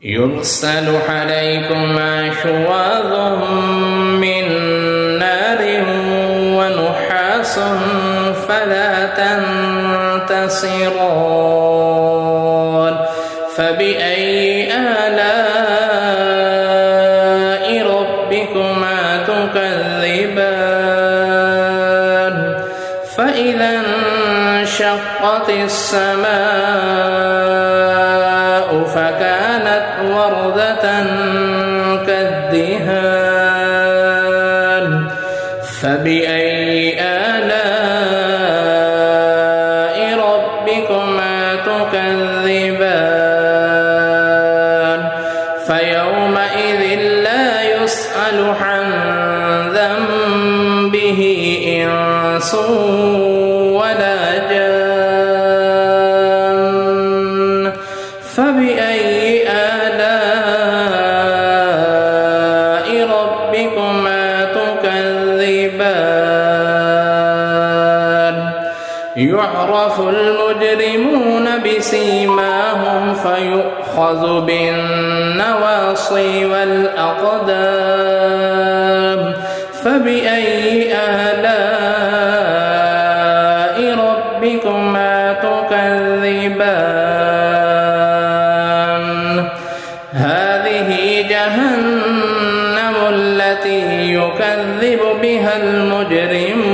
يرسل عليكما شواظ من نار ونحاس فلا تنتصران فبأي آلاء ربكما تكذبان فإذا انشقت السماء فكانت وردة كالدهان فبأي آلاء ربكما تكذبان فيومئذ لا يسأل عن ذنبه إنس ولا جان فبأي آلاء ربكما تكذبان يعرف المجرمون بسيماهم فيؤخذ بالنواصي والأقدام فبأي آلاء ربكما تكذبان هذه جهنم التي يكذب بها المجرمون